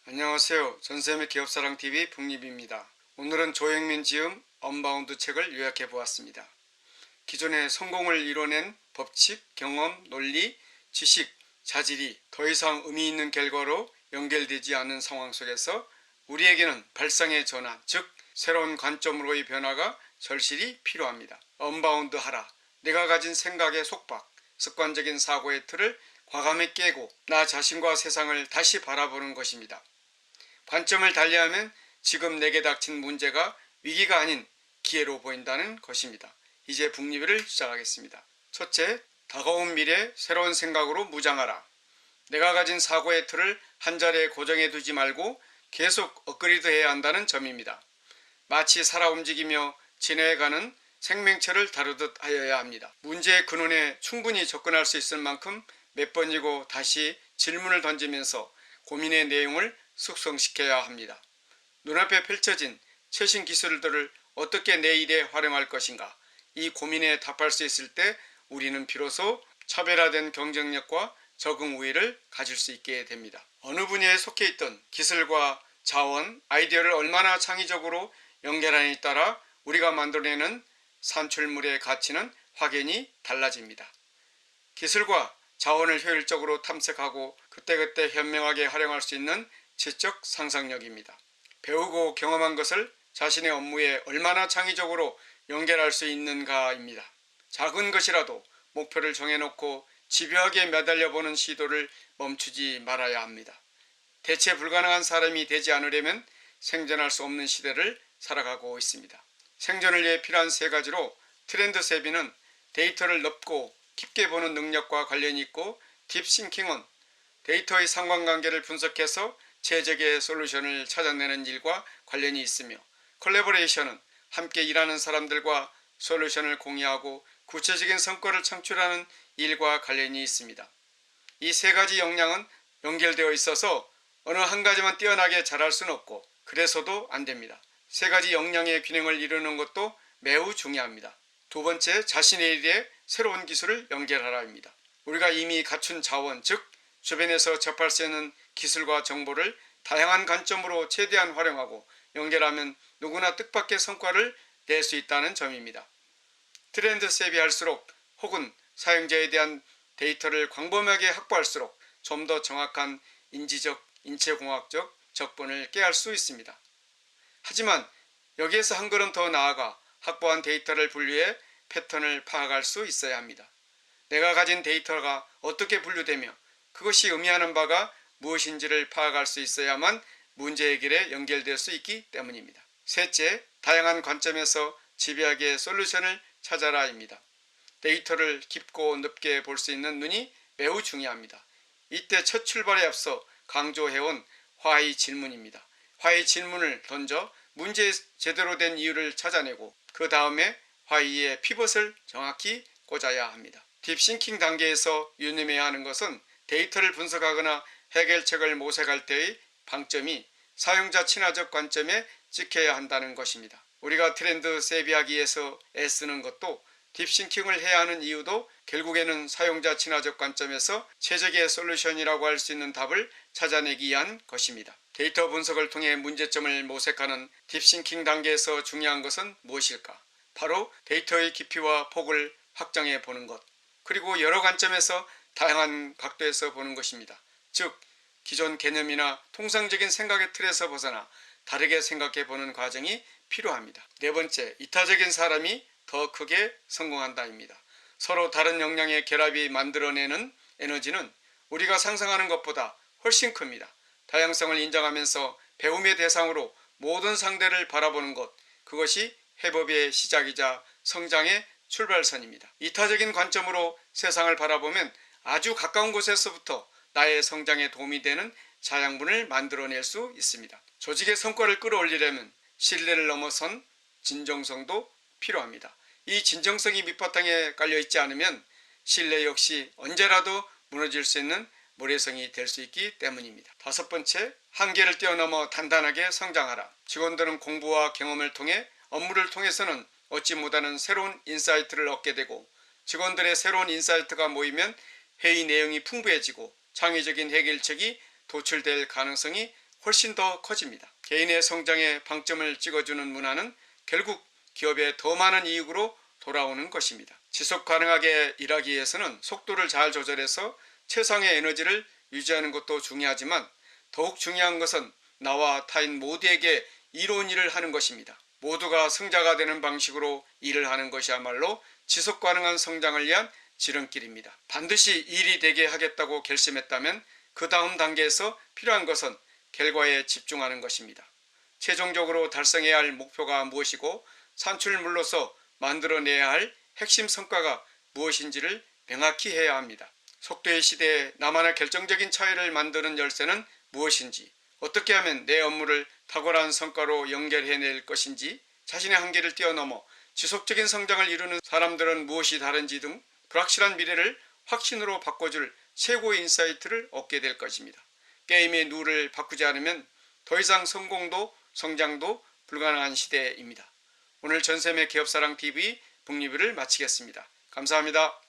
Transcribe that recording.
안녕하세요. 전쌤의 기업사랑TV 북립입니다. 오늘은 조영민 지음 언바운드 책을 요약해 보았습니다. 기존의 성공을 이뤄낸 법칙, 경험, 논리, 지식, 자질이 더 이상 의미 있는 결과로 연결되지 않는 상황 속에서 우리에게는 발상의 전환, 즉 새로운 관점으로의 변화가 절실히 필요합니다. 언바운드 하라. 내가 가진 생각의 속박, 습관적인 사고의 틀을 과감히 깨고 나 자신과 세상을 다시 바라보는 것입니다. 관점을 달리하면 지금 내게 닥친 문제가 위기가 아닌 기회로 보인다는 것입니다. 이제 북리뷰를 시작하겠습니다. 첫째, 다가온 미래 새로운 생각으로 무장하라. 내가 가진 사고의 틀을 한자리에 고정해 두지 말고 계속 업그레이드해야 한다는 점입니다. 마치 살아 움직이며 진해가는 생명체를 다루듯 하여야 합니다. 문제의 근원에 충분히 접근할 수 있을 만큼 몇 번이고 다시 질문을 던지면서 고민의 내용을 숙성시켜야 합니다. 눈앞에 펼쳐진 최신 기술들을 어떻게 내 일에 활용할 것인가, 이 고민에 답할 수 있을 때 우리는 비로소 차별화된 경쟁력과 적응 우위를 가질 수 있게 됩니다. 어느 분야에 속해 있던 기술과 자원, 아이디어를 얼마나 창의적으로 연결하느냐에 따라 우리가 만들어내는 산출물의 가치는 확연히 달라집니다. 기술과 자원을 효율적으로 탐색하고 그때그때 현명하게 활용할 수 있는 지적 상상력입니다. 배우고 경험한 것을 자신의 업무에 얼마나 창의적으로 연결할 수 있는가입니다. 작은 것이라도 목표를 정해놓고 집요하게 매달려보는 시도를 멈추지 말아야 합니다. 대체 불가능한 사람이 되지 않으려면 생존할 수 없는 시대를 살아가고 있습니다. 생존을 위해 필요한 세 가지로 트렌드 세비는 데이터를 넓고 깊게 보는 능력과 관련이 있고, 딥싱킹은 데이터의 상관관계를 분석해서 최적의 솔루션을 찾아내는 일과 관련이 있으며, 콜래보레이션은 함께 일하는 사람들과 솔루션을 공유하고 구체적인 성과를 창출하는 일과 관련이 있습니다. 이 세 가지 역량은 연결되어 있어서 어느 한 가지만 뛰어나게 잘할 수는 없고 그래서도 안 됩니다. 세 가지 역량의 균형을 이루는 것도 매우 중요합니다. 두 번째, 자신의 일에 새로운 기술을 연결하라입니다. 우리가 이미 갖춘 자원, 즉 주변에서 접할 수 있는 기술과 정보를 다양한 관점으로 최대한 활용하고 연결하면 누구나 뜻밖의 성과를 낼 수 있다는 점입니다. 트렌드 세비할수록 혹은 사용자에 대한 데이터를 광범위하게 확보할수록 좀 더 정확한 인지적, 인체공학적 적분을 깨할 수 있습니다. 하지만 여기에서 한 걸음 더 나아가 확보한 데이터를 분류해 패턴을 파악할 수 있어야 합니다. 내가 가진 데이터가 어떻게 분류되며 그것이 의미하는 바가 무엇인지를 파악할 수 있어야만 문제 해결에 연결될 수 있기 때문입니다. 셋째, 다양한 관점에서 집요하게 솔루션을 찾아라입니다. 데이터를 깊고 넓게 볼 수 있는 눈이 매우 중요합니다. 이때 첫 출발에 앞서 강조해온 화의 질문입니다. 화의 질문을 던져 문제의 제대로 된 이유를 찾아내고 그 다음에 화의의 피벗을 정확히 꽂아야 합니다. 딥싱킹 단계에서 유념해야 하는 것은 데이터를 분석하거나 해결책을 모색할 때의 방점이 사용자 친화적 관점에 찍혀야 한다는 것입니다. 우리가 트렌드 세비하기 위해서 애쓰는 것도, 딥싱킹을 해야 하는 이유도 결국에는 사용자 친화적 관점에서 최적의 솔루션이라고 할 수 있는 답을 찾아내기 위한 것입니다. 데이터 분석을 통해 문제점을 모색하는 딥싱킹 단계에서 중요한 것은 무엇일까? 바로 데이터의 깊이와 폭을 확장해 보는 것, 그리고 여러 관점에서 다양한 각도에서 보는 것입니다. 즉 기존 개념이나 통상적인 생각의 틀에서 벗어나 다르게 생각해 보는 과정이 필요합니다. 네 번째, 이타적인 사람이 더 크게 성공한다입니다. 서로 다른 역량의 결합이 만들어내는 에너지는 우리가 상상하는 것보다 훨씬 큽니다. 다양성을 인정하면서 배움의 대상으로 모든 상대를 바라보는 것, 그것이 회복의 시작이자 성장의 출발선입니다. 이타적인 관점으로 세상을 바라보면 아주 가까운 곳에서부터 나의 성장에 도움이 되는 자양분을 만들어낼 수 있습니다. 조직의 성과를 끌어올리려면 신뢰를 넘어선 진정성도 필요합니다. 이 진정성이 밑바탕에 깔려있지 않으면 신뢰 역시 언제라도 무너질 수 있는 모래성이 될 수 있기 때문입니다. 다섯 번째, 한계를 뛰어넘어 단단하게 성장하라. 직원들은 공부와 경험을 통해 업무를 통해서는 얻지 못하는 새로운 인사이트를 얻게 되고, 직원들의 새로운 인사이트가 모이면 회의 내용이 풍부해지고 창의적인 해결책이 도출될 가능성이 훨씬 더 커집니다. 개인의 성장에 방점을 찍어주는 문화는 결국 기업에 더 많은 이익으로 돌아오는 것입니다. 지속 가능하게 일하기 위해서는 속도를 잘 조절해서 최상의 에너지를 유지하는 것도 중요하지만 더욱 중요한 것은 나와 타인 모두에게 이로운 일을 하는 것입니다. 모두가 승자가 되는 방식으로 일을 하는 것이야말로 지속 가능한 성장을 위한 지름길입니다. 반드시 일이 되게 하겠다고 결심했다면 그 다음 단계에서 필요한 것은 결과에 집중하는 것입니다. 최종적으로 달성해야 할 목표가 무엇이고 산출물로서 만들어내야 할 핵심 성과가 무엇인지를 명확히 해야 합니다. 속도의 시대에 나만의 결정적인 차이를 만드는 열쇠는 무엇인지, 어떻게 하면 내 업무를 탁월한 성과로 연결해낼 것인지, 자신의 한계를 뛰어넘어 지속적인 성장을 이루는 사람들은 무엇이 다른지 등 불확실한 미래를 확신으로 바꿔줄 최고의 인사이트를 얻게 될 것입니다. 게임의 룰을 바꾸지 않으면 더 이상 성공도 성장도 불가능한 시대입니다. 오늘 전샘의 기업사랑TV 북리뷰를 마치겠습니다. 감사합니다.